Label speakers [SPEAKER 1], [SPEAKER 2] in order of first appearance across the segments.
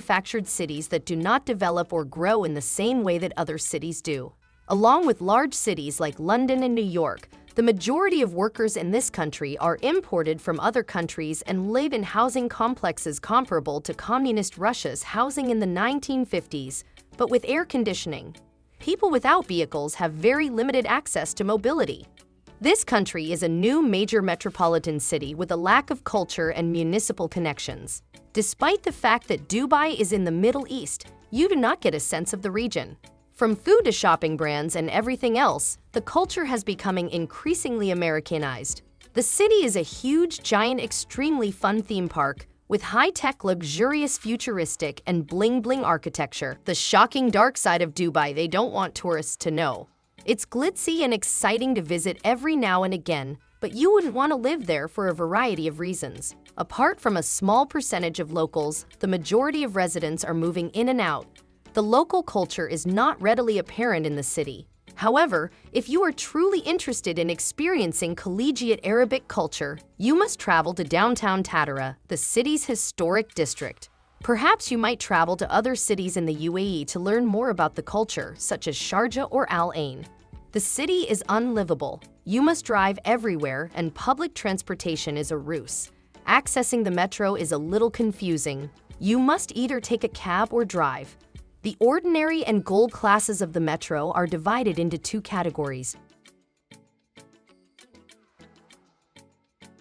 [SPEAKER 1] manufactured cities that do not develop or grow in the same way that other cities do. Along with large cities like London and New York, the majority of workers in this country are imported from other countries and live in housing complexes comparable to communist Russia's housing in the 1950s, but with air conditioning. People without vehicles have very limited access to mobility. This country is a new major metropolitan city with a lack of culture and municipal connections. Despite the fact that Dubai is in the Middle East, you do not get a sense of the region. From food to shopping brands and everything else, the culture has becoming increasingly Americanized. The city is a huge, giant, extremely fun theme park with high-tech, luxurious, futuristic, and bling-bling architecture. The shocking dark side of Dubai they don't want tourists to know. It's glitzy and exciting to visit every now and again, but you wouldn't want to live there for a variety of reasons. Apart from a small percentage of locals, the majority of residents are moving in and out. The local culture is not readily apparent in the city. However, if you are truly interested in experiencing collegiate Arabic culture, you must travel to downtown Tattara, the city's historic district. Perhaps you might travel to other cities in the UAE to learn more about the culture, such as Sharjah or Al Ain. The city is unlivable. You must drive everywhere, and public transportation is a ruse. Accessing the metro is a little confusing. You must either take a cab or drive. The ordinary and gold classes of the metro are divided into two categories.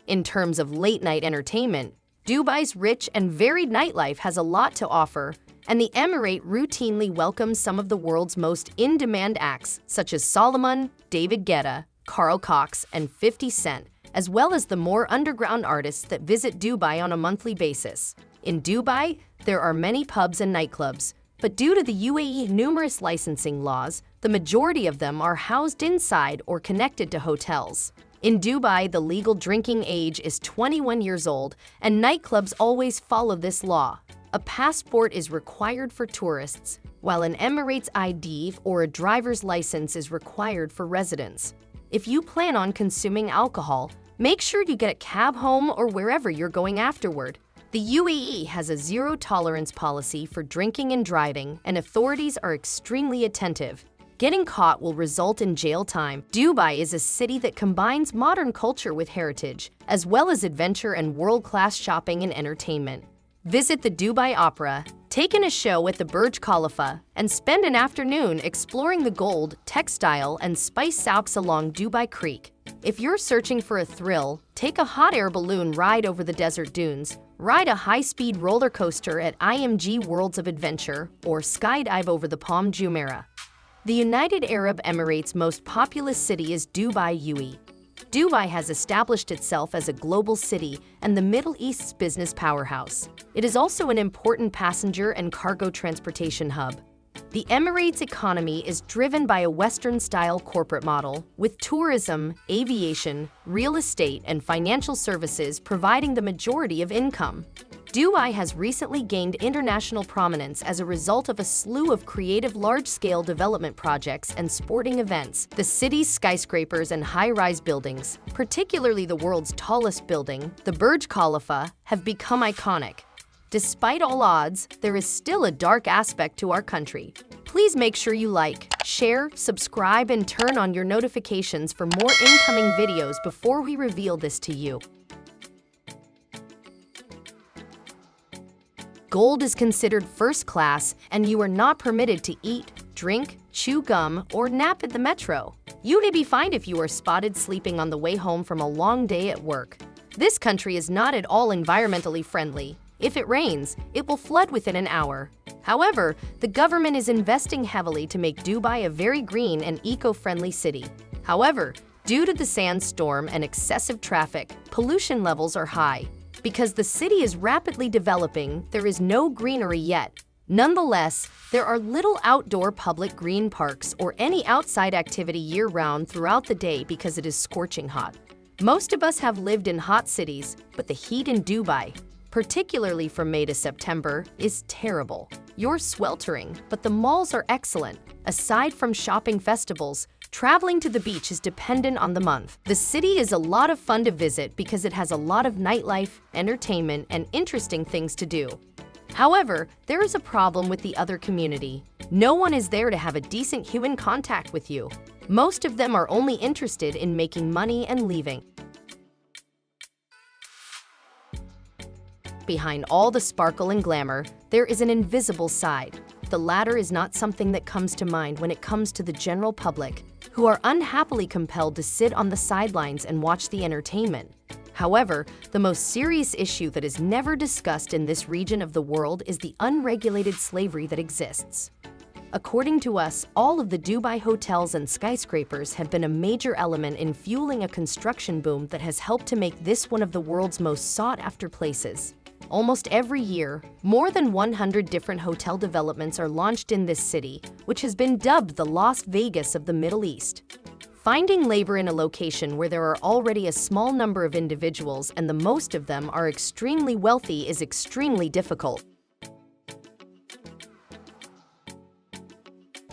[SPEAKER 1] In terms of late-night entertainment, Dubai's rich and varied nightlife has a lot to offer, and the Emirate routinely welcomes some of the world's most in-demand acts, such as Solomon, David Guetta, Carl Cox, and 50 Cent, as well as the more underground artists that visit Dubai on a monthly basis. In Dubai, there are many pubs and nightclubs, but due to the UAE numerous licensing laws, the majority of them are housed inside or connected to hotels. In Dubai, the legal drinking age is 21 years old, and nightclubs always follow this law. A passport is required for tourists, while an Emirates ID or a driver's license is required for residents. If you plan on consuming alcohol, make sure you get a cab home or wherever you're going afterward. The UAE has a zero-tolerance policy for drinking and driving, and authorities are extremely attentive. Getting caught will result in jail time. Dubai is a city that combines modern culture with heritage, as well as adventure and world-class shopping and entertainment. Visit the Dubai Opera, take in a show at the Burj Khalifa, and spend an afternoon exploring the gold, textile, and spice souks along Dubai Creek. If you're searching for a thrill, take a hot air balloon ride over the desert dunes, ride a high-speed roller coaster at IMG Worlds of Adventure, or skydive over the Palm Jumeirah. The United Arab Emirates' most populous city is Dubai UAE. Dubai has established itself as a global city and the Middle East's business powerhouse. It is also an important passenger and cargo transportation hub. The Emirates' economy is driven by a Western-style corporate model, with tourism, aviation, real estate, and financial services providing the majority of income. Dubai has recently gained international prominence as a result of a slew of creative large-scale development projects and sporting events. The city's skyscrapers and high-rise buildings, particularly the world's tallest building, the Burj Khalifa, have become iconic. Despite all odds, there is still a dark aspect to our country. Please make sure you like, share, subscribe, and turn on your notifications for more incoming videos before we reveal this to you. Gold is considered first class, and you are not permitted to eat, drink, chew gum, or nap at the metro. You may be fined if you are spotted sleeping on the way home from a long day at work. This country is not at all environmentally friendly. If it rains, it will flood within an hour. However, the government is investing heavily to make Dubai a very green and eco-friendly city. However, due to the sandstorm and excessive traffic, pollution levels are high. Because the city is rapidly developing, there is no greenery yet. Nonetheless, there are little outdoor public green parks or any outside activity year-round throughout the day because it is scorching hot. Most of us have lived in hot cities, but the heat in Dubai, particularly from May to September, is terrible. You're sweltering, but the malls are excellent. Aside from shopping festivals, traveling to the beach is dependent on the month. The city is a lot of fun to visit because it has a lot of nightlife, entertainment, and interesting things to do. However, there is a problem with the other community. No one is there to have a decent human contact with you. Most of them are only interested in making money and leaving. Behind all the sparkle and glamour, there is an invisible side. The latter is not something that comes to mind when it comes to the general public, who are unhappily compelled to sit on the sidelines and watch the entertainment. However, the most serious issue that is never discussed in this region of the world is the unregulated slavery that exists. According to us, all of the Dubai hotels and skyscrapers have been a major element in fueling a construction boom that has helped to make this one of the world's most sought-after places. Almost every year, more than 100 different hotel developments are launched in this city, which has been dubbed the Las Vegas of the Middle East. Finding labor in a location where there are already a small number of individuals and the most of them are extremely wealthy is extremely difficult.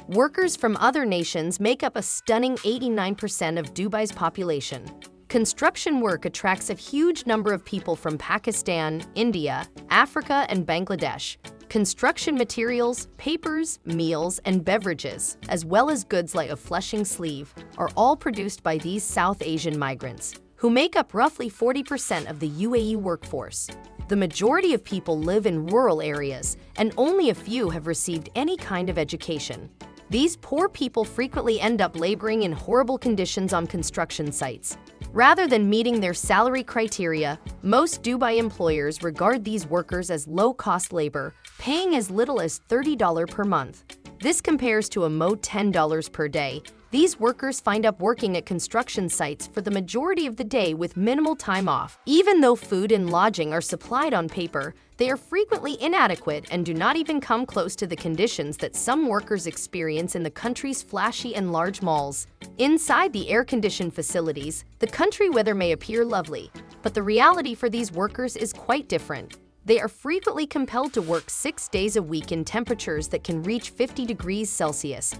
[SPEAKER 1] Workers from other nations make up a stunning 89% of Dubai's population. Construction work attracts a huge number of people from Pakistan, India, Africa, and Bangladesh. Construction materials, papers, meals, and beverages, as well as goods like a Flushing sleeve, are all produced by these South Asian migrants, who make up roughly 40% of the UAE workforce. The majority of people live in rural areas, and only a few have received any kind of education. These poor people frequently end up laboring in horrible conditions on construction sites. Rather than meeting their salary criteria, most Dubai employers regard these workers as low-cost labor, paying as little as $30 per month. This compares to a mere $10 per day. These workers find up working at construction sites for the majority of the day with minimal time off. Even though food and lodging are supplied on paper, they are frequently inadequate and do not even come close to the conditions that some workers experience in the country's flashy and large malls. Inside the air-conditioned facilities, the country weather may appear lovely, but the reality for these workers is quite different. They are frequently compelled to work 6 days a week in temperatures that can reach 50 degrees Celsius.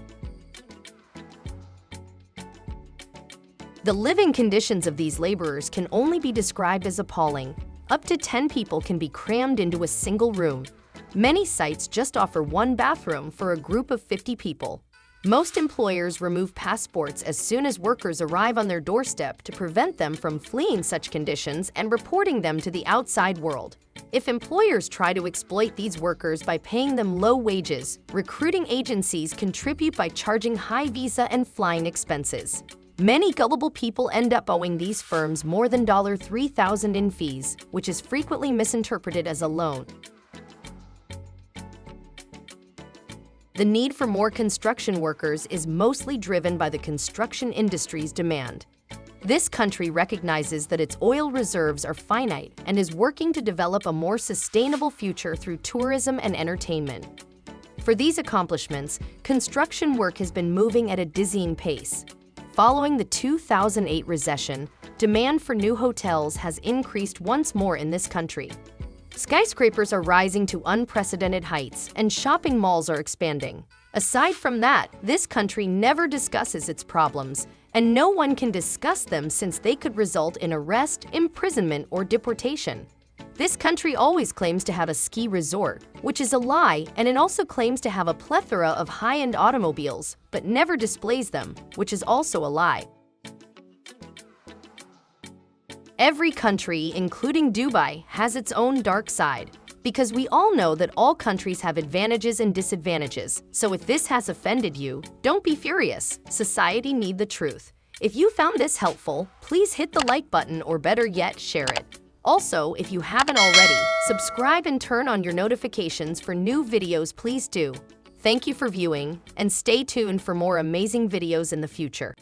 [SPEAKER 1] The living conditions of these laborers can only be described as appalling. Up to 10 people can be crammed into a single room. Many sites just offer one bathroom for a group of 50 people. Most employers remove passports as soon as workers arrive on their doorstep to prevent them from fleeing such conditions and reporting them to the outside world. If employers try to exploit these workers by paying them low wages, recruiting agencies contribute by charging high visa and flying expenses. Many gullible people end up owing these firms more than $3,000 in fees, which is frequently misinterpreted as a loan. The need for more construction workers is mostly driven by the construction industry's demand. This country recognizes that its oil reserves are finite and is working to develop a more sustainable future through tourism and entertainment. For these accomplishments, construction work has been moving at a dizzying pace. Following the 2008 recession, demand for new hotels has increased once more in this country. Skyscrapers are rising to unprecedented heights, and shopping malls are expanding. Aside from that, this country never discusses its problems, and no one can discuss them since they could result in arrest, imprisonment, or deportation. This country always claims to have a ski resort, which is a lie, and it also claims to have a plethora of high-end automobiles, but never displays them, which is also a lie. Every country, including Dubai, has its own dark side, because we all know that all countries have advantages and disadvantages. So if this has offended you, don't be furious. Society needs the truth. If you found this helpful, please hit the like button, or better yet, share it. Also, if you haven't already, subscribe and turn on your notifications for new videos, please do. Thank you for viewing, and stay tuned for more amazing videos in the future.